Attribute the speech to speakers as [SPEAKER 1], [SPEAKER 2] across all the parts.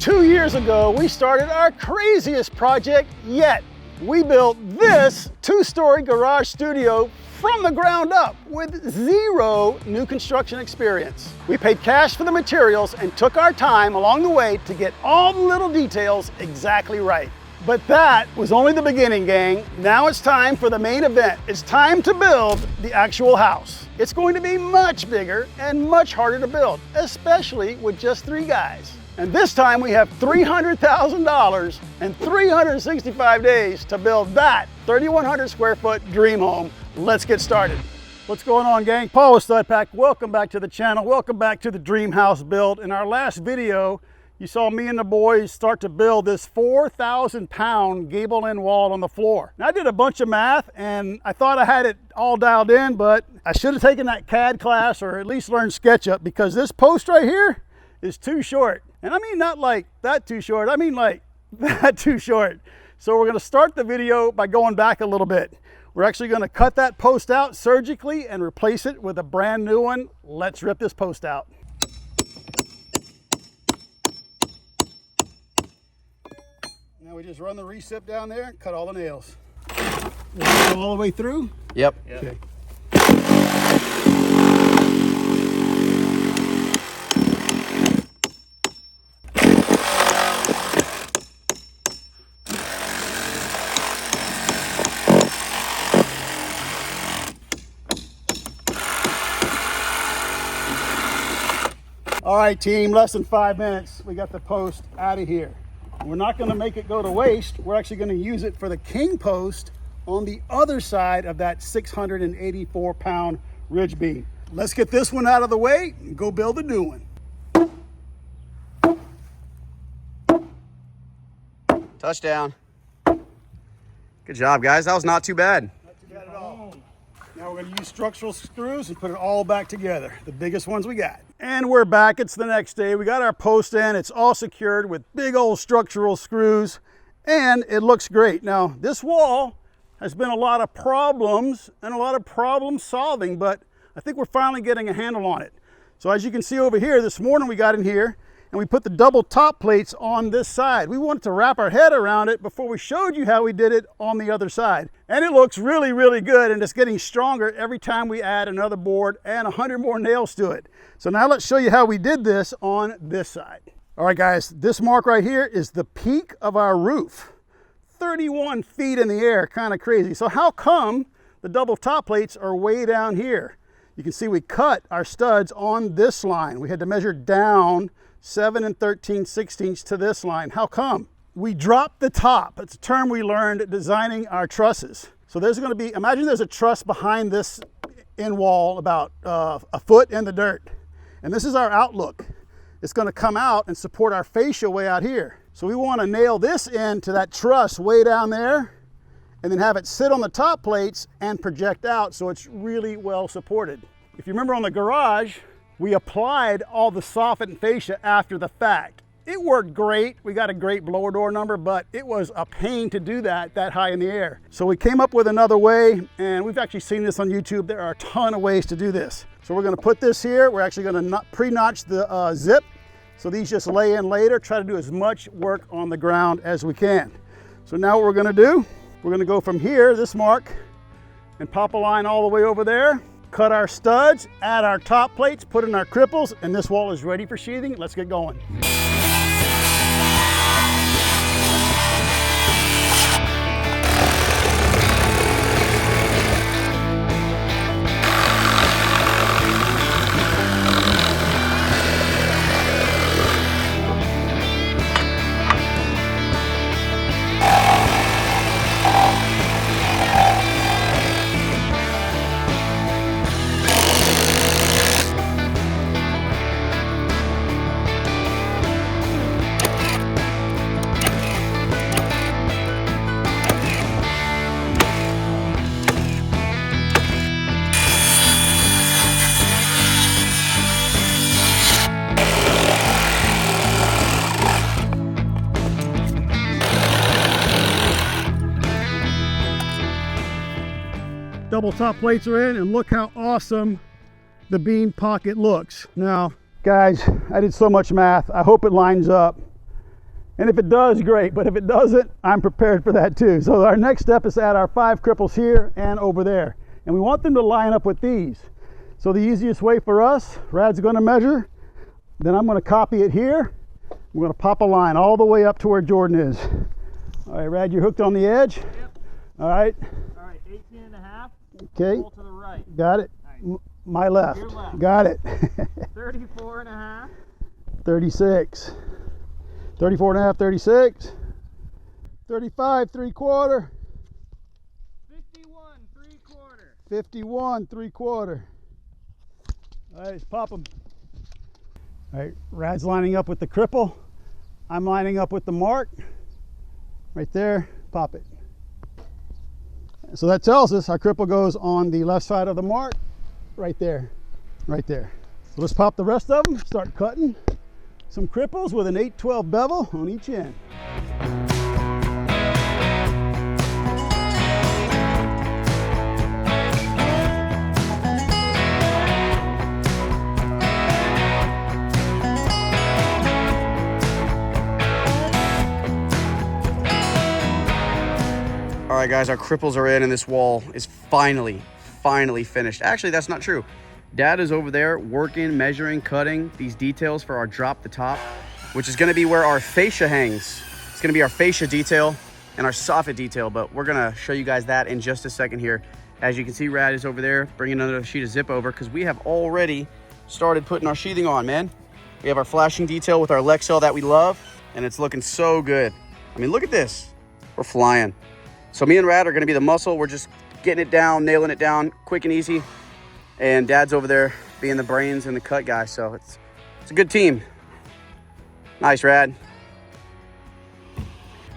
[SPEAKER 1] 2 years ago, we started our craziest project yet. We built this 2-story garage studio from the ground up with zero new construction experience. We paid cash for the materials and took our time along the way to get all the little details exactly right. But that was only the beginning, gang. Now it's time for the main event. It's time to build the actual house. It's going to be much bigger and much harder to build, especially with just 3 guys. And this time we have $300,000 and 365 days to build that 3,100 square foot dream home. Let's get started. What's going on, gang? Paul with Stud Pack. Welcome back to the channel. Welcome back to the dream house build. In our last video, you saw me and the boys start to build this 4,000-pound gable end wall on the floor. Now, I did a bunch of math and I thought I had it all dialed in, but I should have taken that CAD class or at least learned SketchUp, because this post right here is too short. And I mean not like that too short, I mean like that too short. So we're gonna start the video by going back a little bit. We're actually gonna cut that post out surgically and replace it with a brand new one. Let's rip this post out. Now we just run the recip down there and cut all the nails. We'll go all the way through?
[SPEAKER 2] Yep.
[SPEAKER 1] Okay. All right, team, less than 5 minutes. We got the post out of here. We're not gonna make it go to waste. We're actually gonna use it for the king post on the other side of that 684-pound ridge beam. Let's get this one out of the way and go build a new one.
[SPEAKER 2] Touchdown. Good job, guys. That was not too bad.
[SPEAKER 1] Not too bad at all. Now we're gonna use structural screws and put it all back together, the biggest ones we got. And we're back. It's the next day. We got our post in. It's all secured with big old structural screws, and it looks great. Now, this wall has been a lot of problems and a lot of problem solving, but I think we're finally getting a handle on it. So as you can see over here, this morning we got in here and we put the double top plates on this side. We wanted to wrap our head around it before we showed you how we did it on the other side. And it looks really, really good, and it's getting stronger every time we add another board and 100 more nails to it. So now let's show you how we did this on this side. All right, guys, this mark right here is the peak of our roof. 31 feet in the air, kind of crazy. So how come the double top plates are way down here? You can see we cut our studs on this line. We had to measure down 7 13/16 to this line. How come? We dropped the top. It's a term we learned designing our trusses. So there's going to be, imagine there's a truss behind this end wall about a foot in the dirt. And this is our outlook. It's going to come out and support our fascia way out here. So we want to nail this end to that truss way down there and then have it sit on the top plates and project out so it's really well supported. If you remember on the garage, we applied all the soffit and fascia after the fact. It worked great. We got a great blower door number, but it was a pain to do that high in the air. So we came up with another way, and we've actually seen this on YouTube. There are a ton of ways to do this. So we're gonna put this here. We're actually gonna pre-notch the zip. So these just lay in later, try to do as much work on the ground as we can. So now what we're gonna do, we're gonna go from here, this mark, and pop a line all the way over there. Cut our studs, add our top plates, put in our cripples, and this wall is ready for sheathing. Let's get going. Double top plates are in, and look how awesome the beam pocket looks. Now, guys, I did so much math. I hope it lines up. And if it does, great, but if it doesn't, I'm prepared for that too. So our next step is to add our 5 cripples here and over there. And we want them to line up with these. So the easiest way for us, Rad's gonna measure, then I'm gonna copy it here. We're gonna pop a line all the way up to where Jordan is. All right, Rad, you're hooked on the edge?
[SPEAKER 3] Yep.
[SPEAKER 1] All right.
[SPEAKER 3] All right, 18 and a half.
[SPEAKER 1] Okay.
[SPEAKER 3] Pull to the right.
[SPEAKER 1] Got it.
[SPEAKER 3] Right.
[SPEAKER 1] My left.
[SPEAKER 3] Your left.
[SPEAKER 1] Got it.
[SPEAKER 3] 34 and a half.
[SPEAKER 1] 36. 34 and a half, 36. 35, 3/4.
[SPEAKER 3] 51, 3/4.
[SPEAKER 1] 51, 3/4. All right, let's pop them. All right, Rad's lining up with the cripple. I'm lining up with the mark. Right there, pop it. So that tells us our cripple goes on the left side of the mark, right there, right there. So let's pop the rest of them, start cutting some cripples with an 8/12 bevel on each end.
[SPEAKER 2] All right, guys, our cripples are in and this wall is finally finished. Actually, that's not true. Dad is over there working, measuring, cutting these details for our drop the top, which is gonna be where our fascia hangs. It's gonna be our fascia detail and our soffit detail, but we're gonna show you guys that in just a second here. As you can see, Rad is over there bringing another sheet of zip over because we have already started putting our sheathing on, man. We have our flashing detail with our Lexel that we love, and it's looking so good. I mean, look at this. We're flying. So me and Rad are gonna be the muscle. We're just getting it down, nailing it down, quick and easy. And Dad's over there being the brains and the cut guy. So it's a good team. Nice, Rad.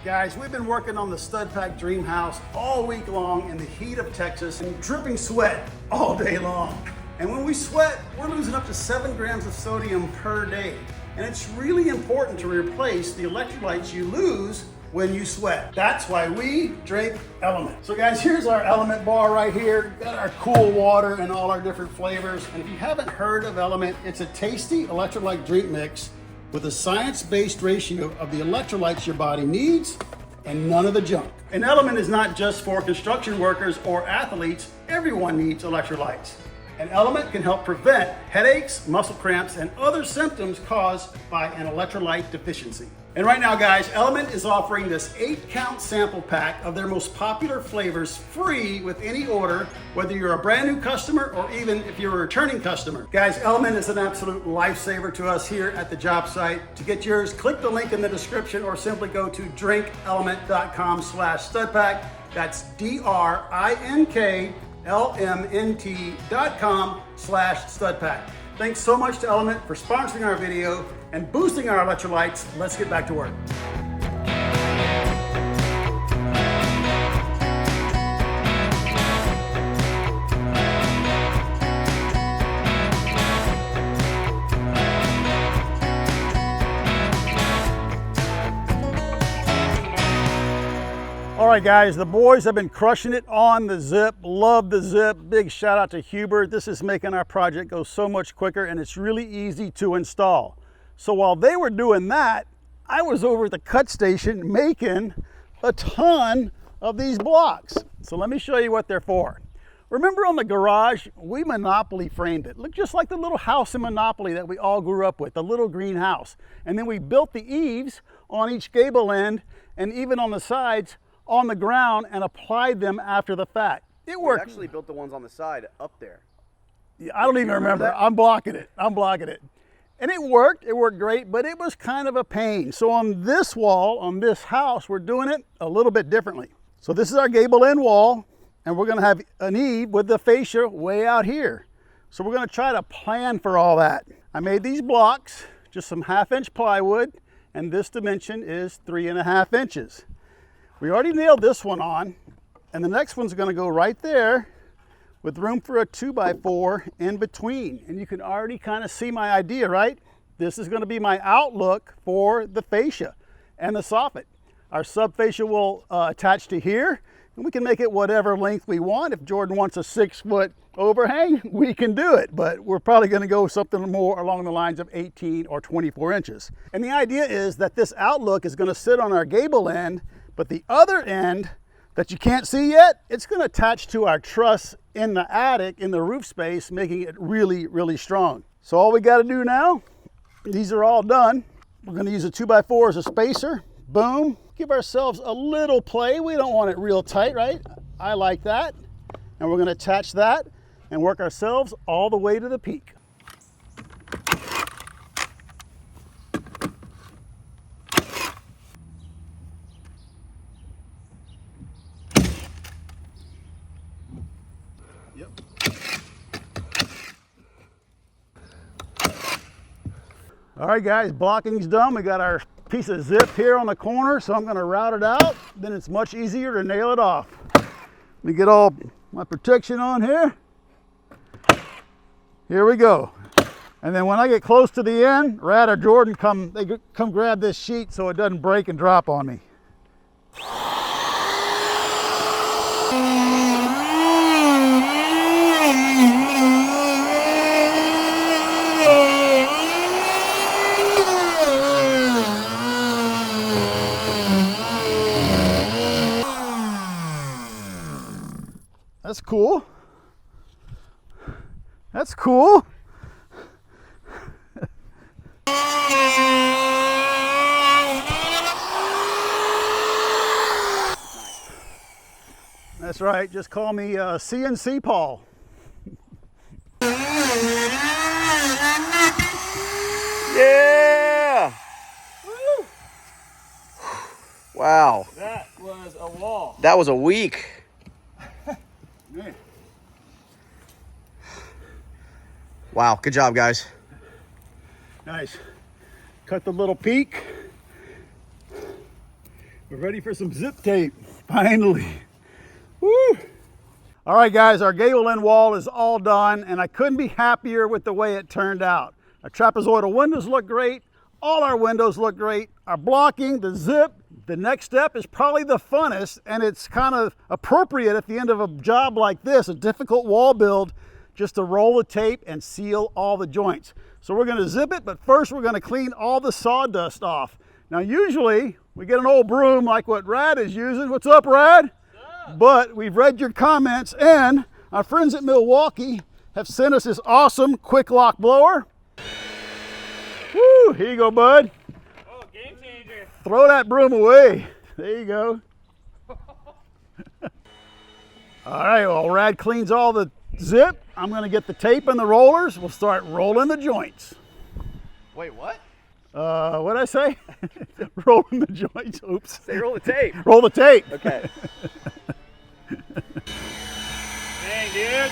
[SPEAKER 1] Guys, we've been working on the Stud Pack Dream House all week long in the heat of Texas and dripping sweat all day long. And when we sweat, we're losing up to 7 grams of sodium per day. And it's really important to replace the electrolytes you lose when you sweat. That's why we drink Element. So guys, here's our Element bar right here. Got our cool water and all our different flavors. And if you haven't heard of Element, it's a tasty electrolyte drink mix with a science-based ratio of the electrolytes your body needs and none of the junk. And Element is not just for construction workers or athletes. Everyone needs electrolytes. And Element can help prevent headaches, muscle cramps, and other symptoms caused by an electrolyte deficiency. And right now, guys, Element is offering this 8-count sample pack of their most popular flavors free with any order, whether you're a brand new customer or even if you're a returning customer. Guys, Element is an absolute lifesaver to us here at the job site. To get yours, click the link in the description or simply go to drinkelement.com/studpack. That's DRINKLMNT.com/studpack. Thanks so much to Element for sponsoring our video and boosting our electrolytes. Let's get back to work. All right, guys, the boys have been crushing it on the zip. Love the zip. Big shout out to Hubert. This is making our project go so much quicker and it's really easy to install. So while they were doing that, I was over at the cut station making a ton of these blocks. So let me show you what they're for. Remember on the garage, we Monopoly framed it. Look just like the little house in Monopoly that we all grew up with, the little green house. And then we built the eaves on each gable end and even on the sides on the ground and applied them after the fact. It worked.
[SPEAKER 2] We actually built the ones on the side up there.
[SPEAKER 1] I don't even remember. I'm blocking it. And it worked great, but it was kind of a pain. So on this wall, on this house, we're doing it a little bit differently. So this is our gable end wall, and we're gonna have an eave with the fascia way out here. So we're gonna try to plan for all that. I made these blocks, just some 1/2-inch plywood, and this dimension is 3.5 inches. We already nailed this one on, and the next one's gonna go right there with room for a 2x4 in between. And you can already kind of see my idea, right? This is gonna be my outlook for the fascia and the soffit. Our subfascia will attach to here, And we can make it whatever length we want. If Jordan wants a 6-foot overhang, we can do it, but we're probably going to go something more along the lines of 18 or 24 inches. And the idea is that this outlook is going to sit on our gable end, but the other end that you can't see yet, it's going to attach to our truss in the attic, in the roof space, making it really, really strong. So all we got to do now, these are all done. We're going to use a 2x4 as a spacer. Boom. Give ourselves a little play. We don't want it real tight, right? I like that. And we're going to attach that and work ourselves all the way to the peak. Yep. All right, guys, blocking's done. We got our piece of zip here on the corner, so I'm going to route it out. Then it's much easier to nail it off. Let me get all my protection on here. Here we go. And then when I get close to the end, Rad or Jordan come grab this sheet so it doesn't break and drop on me. That's cool. That's cool. That's right. Just call me CNC Paul.
[SPEAKER 2] Yeah!
[SPEAKER 3] Woo!
[SPEAKER 2] Wow.
[SPEAKER 3] That was a wall.
[SPEAKER 2] That was a week.
[SPEAKER 1] Man.
[SPEAKER 2] Wow, good job, guys.
[SPEAKER 1] Nice. Cut the little peak. We're ready for some zip tape, finally. Woo! All right, guys, our gable end wall is all done, and I couldn't be happier with the way it turned out. Our trapezoidal windows look great. All our windows look great. Our blocking, the zip, the next step is probably the funnest, and it's kind of appropriate at the end of a job like this, a difficult wall build, just to roll the tape and seal all the joints. So we're going to zip it, but first we're going to clean all the sawdust off. Now usually we get an old broom like what Rad is using. What's up, Rad? But we've read your comments, and our friends at Milwaukee have sent us this awesome quick lock blower. Woo, here you go, bud.
[SPEAKER 3] Oh, game changer.
[SPEAKER 1] Throw that broom away. There you go. All right, well, Rad cleans all the zip. I'm gonna get the tape and the rollers. We'll start rolling the joints.
[SPEAKER 2] Wait, what?
[SPEAKER 1] What'd I say? Rolling the joints, oops.
[SPEAKER 2] Say roll the tape.
[SPEAKER 1] Roll the tape.
[SPEAKER 2] Okay.
[SPEAKER 3] Dang, dude.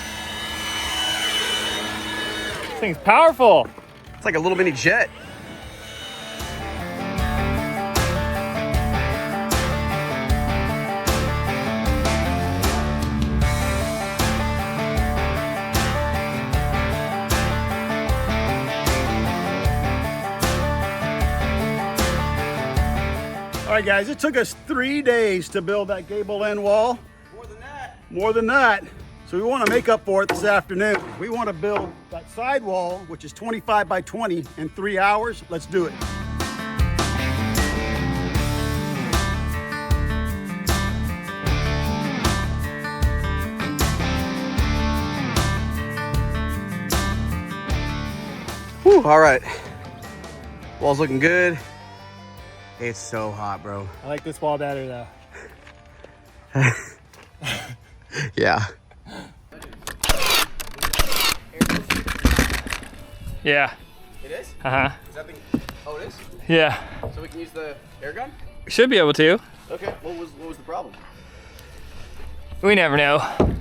[SPEAKER 3] This thing's powerful.
[SPEAKER 2] It's like a little mini jet.
[SPEAKER 1] All right, guys, it took us 3 days to build that gable end wall.
[SPEAKER 2] More than that.
[SPEAKER 1] More than that. So we want to make up for it this afternoon. We want to build that sidewall, which is 25 by 20 in 3 hours. Let's do it.
[SPEAKER 2] Whew, all right. Wall's looking good. It's so hot, bro.
[SPEAKER 3] I like this wall better, though.
[SPEAKER 2] Yeah.
[SPEAKER 3] Yeah.
[SPEAKER 2] It is?
[SPEAKER 3] Uh-huh.
[SPEAKER 2] Is that thing? Oh, it is?
[SPEAKER 3] Yeah.
[SPEAKER 2] So we can use the air gun?
[SPEAKER 3] Should be able to.
[SPEAKER 2] Okay. What was the problem?
[SPEAKER 3] We never know.
[SPEAKER 1] The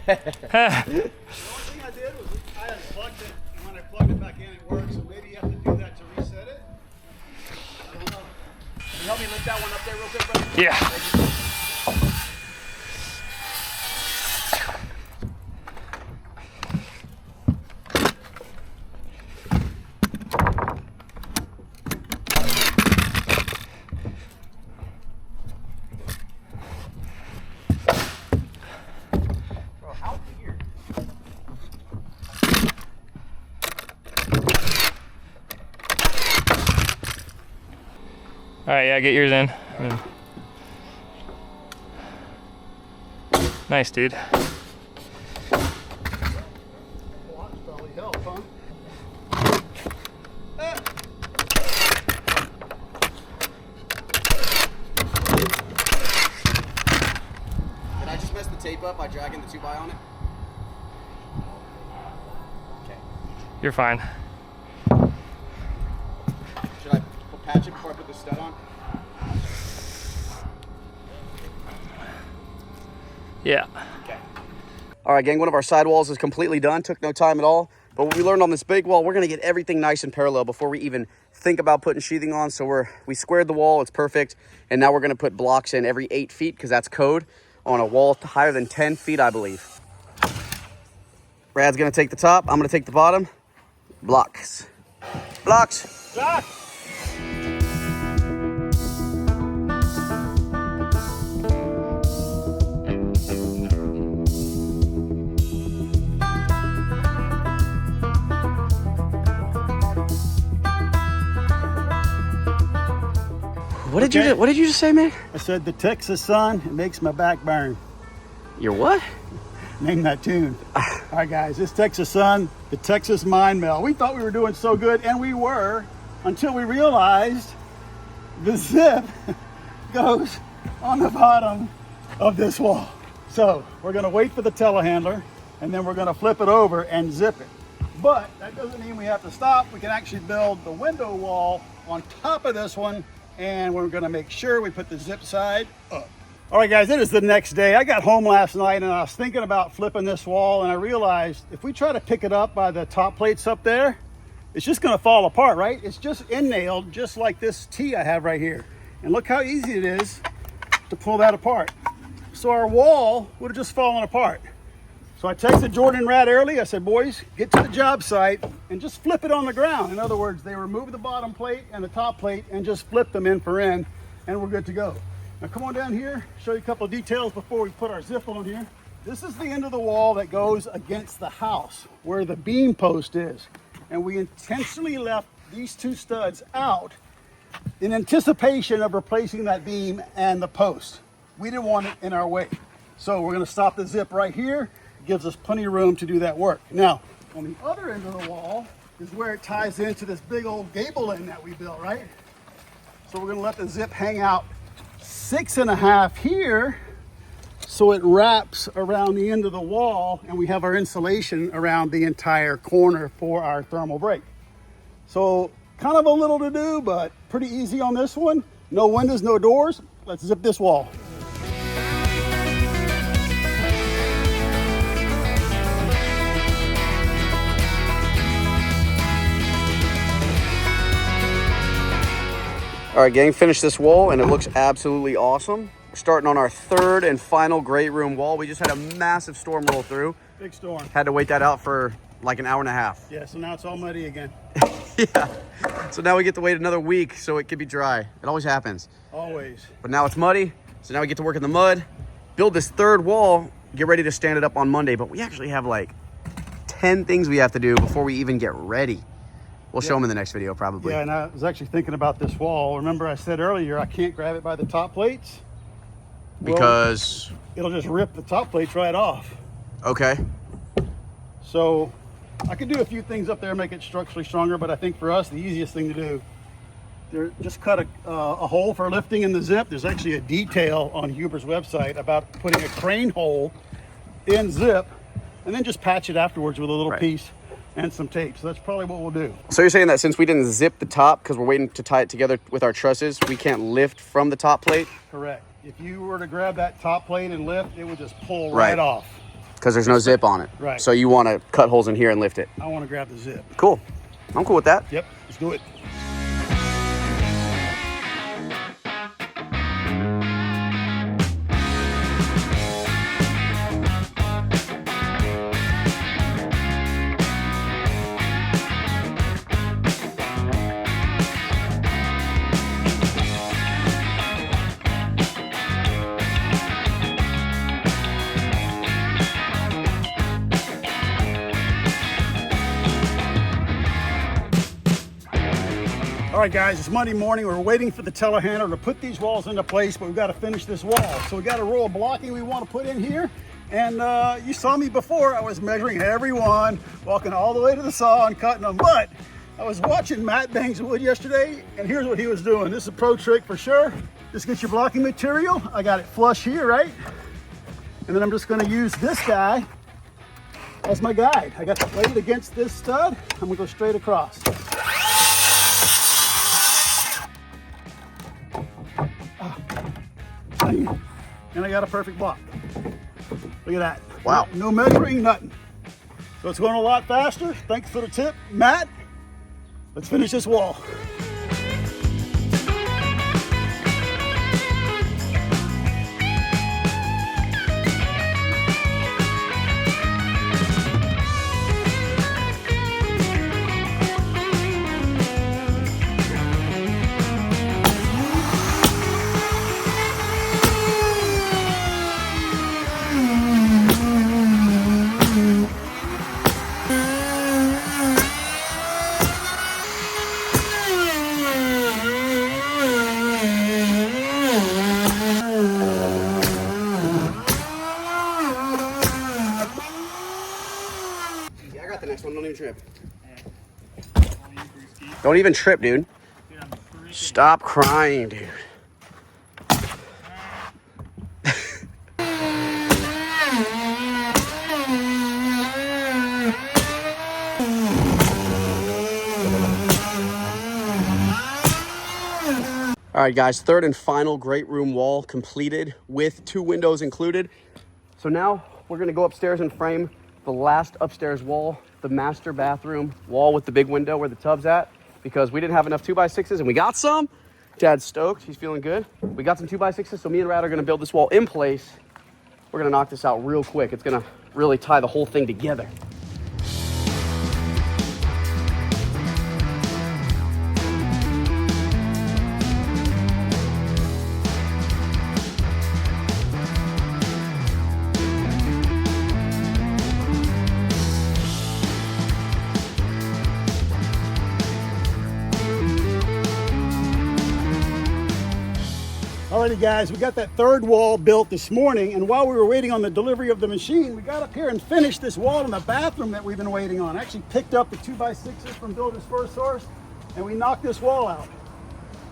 [SPEAKER 1] only thing I did was I unplugged it, and when I plugged it back in, it worked. So maybe you have to do that to reset it. I don't know.
[SPEAKER 2] Can you help me lift that one up there real quick, buddy?
[SPEAKER 3] Yeah. right, yeah, get yours in. Nice, dude.
[SPEAKER 1] Blocks probably help, huh?
[SPEAKER 2] Did I just mess the tape up by dragging the 2x on it? Okay.
[SPEAKER 3] You're fine.
[SPEAKER 2] Should I patch it before I put the stud on?
[SPEAKER 3] Yeah.
[SPEAKER 2] Okay. All right, gang, one of our sidewalls is completely done. Took no time at all. But what we learned on this big wall, we're gonna get everything nice and parallel before we even think about putting sheathing on. So we squared the wall, it's perfect. And now we're gonna put blocks in every 8 feet because that's code on a wall higher than 10 feet, I believe. Brad's gonna take the top, I'm gonna take the bottom. Blocks. Blocks.
[SPEAKER 1] Doc!
[SPEAKER 2] What did you just say, man?
[SPEAKER 1] I said the Texas sun, it makes my back burn.
[SPEAKER 2] You're what?
[SPEAKER 1] Name that tune. All right, guys, this Texas sun, the Texas mind meld. We thought we were doing so good, and we were, until we realized the zip goes on the bottom of this wall. So we're gonna wait for the telehandler, and then we're gonna flip it over and zip it. But that doesn't mean we have to stop. We can actually build the window wall on top of this one, and we're gonna make sure we put the zip side up. All right, guys, it is the next day. I got home last night and I was thinking about flipping this wall, and I realized if we try to pick it up by the top plates up there, it's just gonna fall apart, right? It's just in-nailed, just like this T I have right here. And look how easy it is to pull that apart. So our wall would have just fallen apart. So I texted Jordan and Rad early. I said, boys, get to the job site and just flip it on the ground. In other words, they remove the bottom plate and the top plate and just flip them in for in, and we're good to go. Now come on down here, show you a couple of details before we put our zip on here. This is the end of the wall that goes against the house where the beam post is. And we intentionally left these 2 studs out in anticipation of replacing that beam and the post. We didn't want it in our way. So we're gonna stop the zip right here. It gives us plenty of room to do that work. Now, on the other end of the wall is where it ties into this big old gable end that we built, right? So we're gonna let the zip hang out 6.5 here, so it wraps around the end of the wall, and we have our insulation around the entire corner for our thermal break. So kind of a little to do, but pretty easy on this one. No windows, no doors. Let's zip this wall.
[SPEAKER 2] All right, gang, finished this wall and it looks absolutely awesome. We're starting on our 3rd and final great room wall. We just had a massive storm roll through.
[SPEAKER 1] Big storm.
[SPEAKER 2] Had to wait that out for like an hour and a half.
[SPEAKER 1] Yeah, so now it's all muddy again.
[SPEAKER 2] Yeah. So now we get to wait another week so it can be dry. It always happens.
[SPEAKER 1] Always.
[SPEAKER 2] But now it's muddy, so now we get to work in the mud, build this 3rd wall, get ready to stand it up on Monday. But we actually have like 10 things we have to do before we even get ready. We'll show them in the next video, probably.
[SPEAKER 1] Yeah, and I was actually thinking about this wall. Remember I said earlier, I can't grab it by the top plates?
[SPEAKER 2] Because?
[SPEAKER 1] Well, it'll just rip the top plates right off.
[SPEAKER 2] Okay.
[SPEAKER 1] So I could do a few things up there, make it structurally stronger, but I think for us, the easiest thing to do, just cut a hole for lifting in the zip. There's actually a detail on Huber's website about putting a crane hole in zip, and then just patch it afterwards with a little piece and some tape. So that's probably what we'll do.
[SPEAKER 2] So you're saying that since we didn't zip the top because we're waiting to tie it together with our trusses, we can't lift from the top plate?
[SPEAKER 1] Correct. If you were to grab that top plate and lift, it would just pull right off.
[SPEAKER 2] Because there's no zip on it.
[SPEAKER 1] Right.
[SPEAKER 2] So you want to cut holes in here and lift it.
[SPEAKER 1] I want to grab the zip.
[SPEAKER 2] Cool. I'm cool with that.
[SPEAKER 1] Yep, let's do it. right, guys, it's Monday morning. We're waiting for the telehandler to put these walls into place, but we've got to finish this wall. So we got a row of blocking we want to put in here. And you saw me before. I was measuring every one, walking all the way to the saw and cutting them. But I was watching Matt Bangs wood yesterday, and here's what he was doing. This is a pro trick for sure. Just get your blocking material. I got it flush here, right? And then I'm just going to use this guy as my guide. I got the blade against this stud. I'm going to go straight across. And I got a perfect block. Look at that.
[SPEAKER 2] Wow.
[SPEAKER 1] No measuring, nothing. So it's going a lot faster. Thanks for the tip, Matt. Let's finish this wall.
[SPEAKER 2] The next one, don't even trip. Don't even trip, dude. Stop crying, dude. All right, guys, third and final great room wall completed with 2 windows included. So now we're gonna go upstairs and frame the last upstairs wall, the master bathroom wall with the big window where the tub's at, because we didn't have enough 2x6s and we got some. Dad's stoked, he's feeling good. We got some 2x6s, so me and Rad are gonna build this wall in place. We're gonna knock this out real quick. It's gonna really tie the whole thing together.
[SPEAKER 1] Alrighty, guys, we got that third wall built this morning, and while we were waiting on the delivery of the machine, we got up here and finished this wall in the bathroom that we've been waiting on. I actually picked up the 2x6s from Builder's First Source, and we knocked this wall out.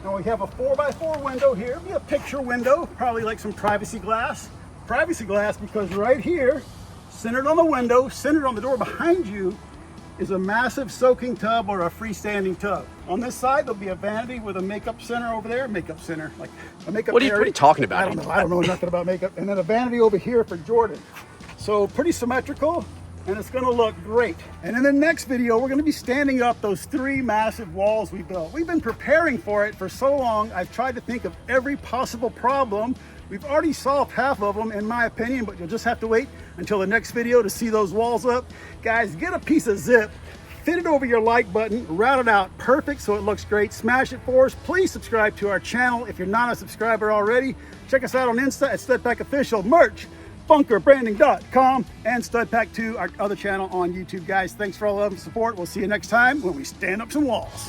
[SPEAKER 1] Now we have a 4x4 window here. It'll be a picture window, probably like some privacy glass. Privacy glass because right here, centered on the window, centered on the door behind you, is a massive soaking tub or a freestanding tub. On this side, there'll be a vanity with a makeup center over there. Makeup center, like a makeup
[SPEAKER 2] What are you talking about?
[SPEAKER 1] I don't know nothing about makeup. And then a vanity over here for Jordan. So pretty symmetrical, and it's gonna look great. And in the next video, we're gonna be standing up those 3 massive walls we built. We've been preparing for it for so long. I've tried to think of every possible problem. We've already solved half of them, in my opinion, but you'll just have to wait until the next video to see those walls up. Guys, get a piece of zip, fit it over your like button, route it out perfect so it looks great. Smash it for us. Please subscribe to our channel if you're not a subscriber already. Check us out on Insta at StudPack Official, merch, bunkerbranding.com, and StudPack 2, our other channel on YouTube. Guys, thanks for all the love and support. We'll see you next time when we stand up some walls.